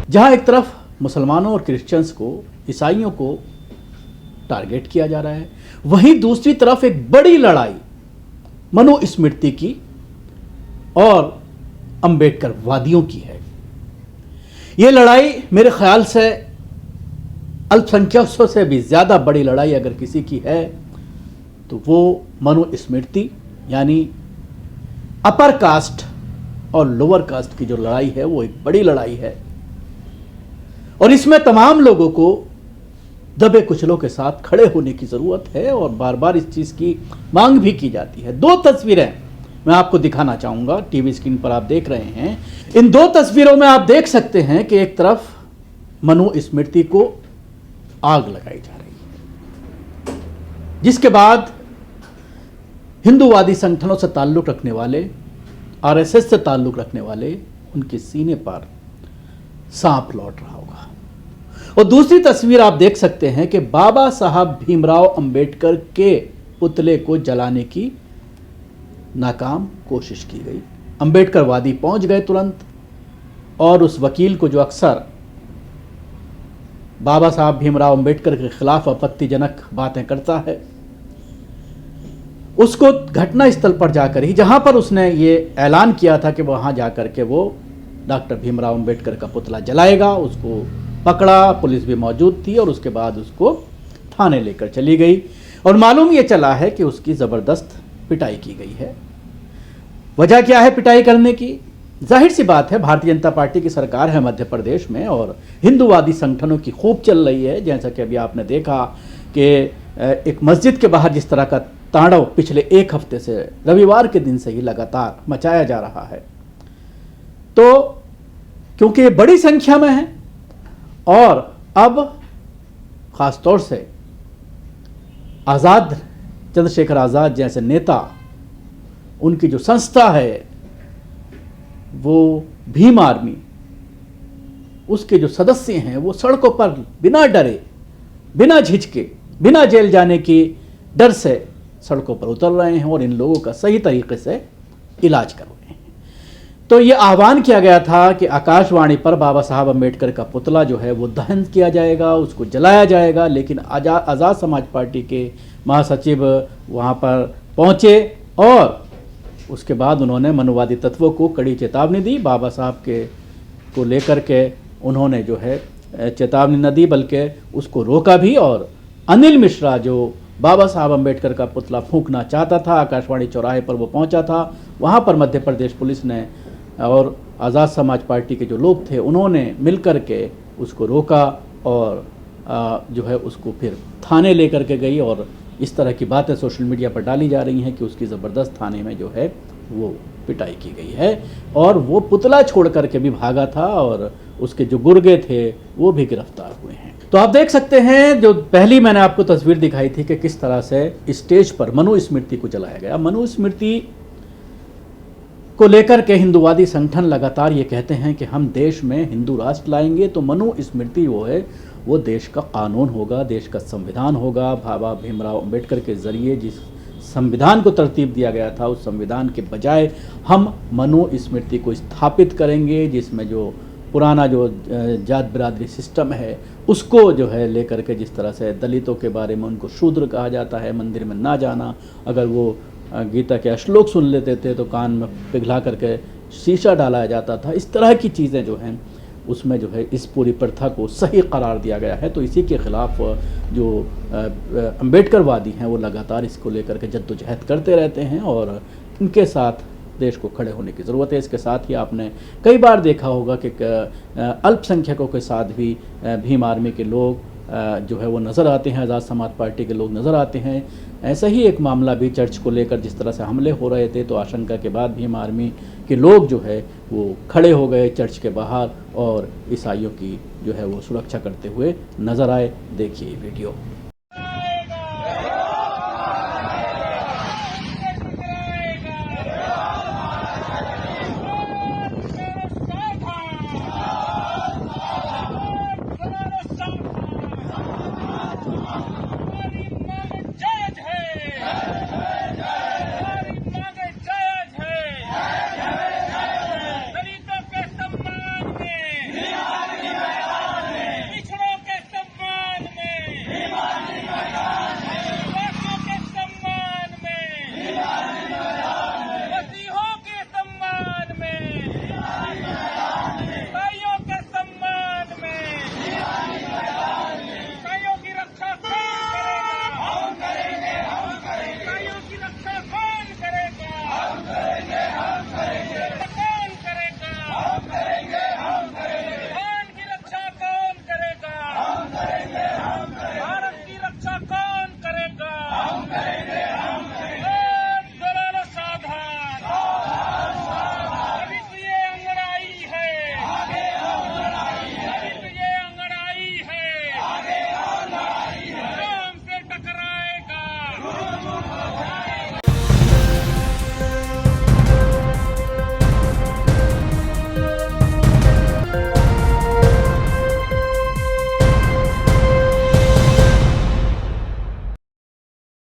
जहां एक तरफ मुसलमानों और क्रिश्चियंस को, ईसाइयों को टारगेट किया जा रहा है, वहीं दूसरी तरफ एक बड़ी लड़ाई मनुस्मृति की और अंबेडकर वादियों की है। यह लड़ाई मेरे ख्याल से अल्पसंख्यकों से भी ज्यादा बड़ी लड़ाई अगर किसी की है तो वो मनुस्मृति यानी अपर कास्ट और लोअर कास्ट की जो लड़ाई है वो एक बड़ी लड़ाई है और इसमें तमाम लोगों को दबे कुचलों के साथ खड़े होने की जरूरत है और बार बार इस चीज की मांग भी की जाती है। दो तस्वीरें मैं आपको दिखाना चाहूंगा, टीवी स्क्रीन पर आप देख रहे हैं। इन दो तस्वीरों में आप देख सकते हैं कि एक तरफ मनुस्मृति को आग लगाई जा रही है, जिसके बाद हिंदूवादी संगठनों से ताल्लुक रखने वाले, आरएसएस से ताल्लुक रखने वाले, उनके सीने पर सांप लौट रहा होगा। और दूसरी तस्वीर आप देख सकते हैं कि बाबा साहब भीमराव अंबेडकर के पुतले को जलाने की नाकाम कोशिश की गई। अंबेडकरवादी पहुंच गए तुरंत और उस वकील को जो अक्सर बाबा साहब भीमराव अंबेडकर के खिलाफ आपत्तिजनक बातें करता है, उसको घटना स्थल पर जाकर ही, जहां पर उसने ये ऐलान किया था कि वहां जाकर के वो डॉक्टर भीमराव अंबेडकर का पुतला जलाएगा, उसको पकड़ा, पुलिस भी मौजूद थी और उसके बाद उसको थाने लेकर चली गई और मालूम ये चला है कि उसकी जबरदस्त पिटाई की गई है। वजह क्या है पिटाई करने की? जाहिर सी बात है, भारतीय जनता पार्टी की सरकार है मध्य प्रदेश में और हिंदूवादी संगठनों की खूब चल रही है। जैसा कि अभी आपने देखा कि एक मस्जिद के बाहर जिस तरह का तांडव पिछले एक हफ्ते से, रविवार के दिन से ही लगातार मचाया जा रहा है, तो क्योंकि ये बड़ी संख्या में है और अब खासतौर से आज़ाद, चंद्रशेखर आज़ाद जैसे नेता, उनकी जो संस्था है वो भीम आर्मी, उसके जो सदस्य हैं वो सड़कों पर बिना डरे, बिना झिझके, बिना जेल जाने की डर से सड़कों पर उतर रहे हैं और इन लोगों का सही तरीके से इलाज कर रहे हैं। तो ये आह्वान किया गया था कि आकाशवाणी पर बाबा साहब अम्बेडकर का पुतला जो है वो दहन किया जाएगा, उसको जलाया जाएगा, लेकिन आज़ाद समाज पार्टी के महासचिव वहाँ पर पहुँचे और उसके बाद उन्होंने मनुवादी तत्वों को कड़ी चेतावनी दी। बाबा साहब के को लेकर के उन्होंने जो है चेतावनी न दी बल्कि उसको रोका भी और अनिल मिश्रा जो बाबा साहब अम्बेडकर का पुतला फूंकना चाहता था, आकाशवाणी चौराहे पर वो पहुंचा था, वहां पर मध्य प्रदेश पुलिस ने और आज़ाद समाज पार्टी के जो लोग थे उन्होंने मिलकर के उसको रोका और जो है उसको फिर थाने लेकर के गई और इस तरह की बातें सोशल मीडिया पर डाली जा रही हैं कि उसकी ज़बरदस्त थाने में जो है वो पिटाई की गई है और वो पुतला छोड़ करके भी भागा था और उसके जो गुर्गे थे वो भी गिरफ्तार हुए हैं। तो आप देख सकते हैं, जो पहली मैंने आपको तस्वीर दिखाई थी कि किस तरह से स्टेज पर मनुस्मृति को जलाया गया। मनुस्मृति को लेकर के हिंदूवादी संगठन लगातार ये कहते हैं कि हम देश में हिंदू राष्ट्र लाएंगे तो मनुस्मृति वो है वो देश का कानून होगा, देश का संविधान होगा। बाबा भीमराव अंबेडकर के जरिए जिस संविधान को तरतीब दिया गया था उस संविधान के बजाय हम मनुस्मृति को स्थापित करेंगे, जिसमें जो पुराना जो जात बिरादरी सिस्टम है उसको जो है लेकर के, जिस तरह से दलितों के बारे में उनको शूद्र कहा जाता है, मंदिर में ना जाना, अगर वो गीता के श्लोक सुन लेते थे तो कान में पिघला करके शीशा डाला जाता था, इस तरह की चीज़ें जो हैं उसमें जो है इस पूरी प्रथा को सही करार दिया गया है। तो इसी के खिलाफ जो अम्बेडकरवादी हैं वो लगातार इसको लेकर के जद्दोजहद करते रहते हैं और इनके साथ देश को खड़े होने की ज़रूरत है। इसके साथ ही आपने कई बार देखा होगा कि अल्पसंख्यकों के साथ भी भीम आर्मी के लोग जो है वो नज़र आते हैं, आज़ाद समाज पार्टी के लोग नज़र आते हैं। ऐसा ही एक मामला भी चर्च को लेकर जिस तरह से हमले हो रहे थे तो आशंका के बाद भीम आर्मी के लोग जो है वो खड़े हो गए चर्च के बाहर और ईसाइयों की जो है वो सुरक्षा करते हुए नज़र आए। देखिए वीडियो।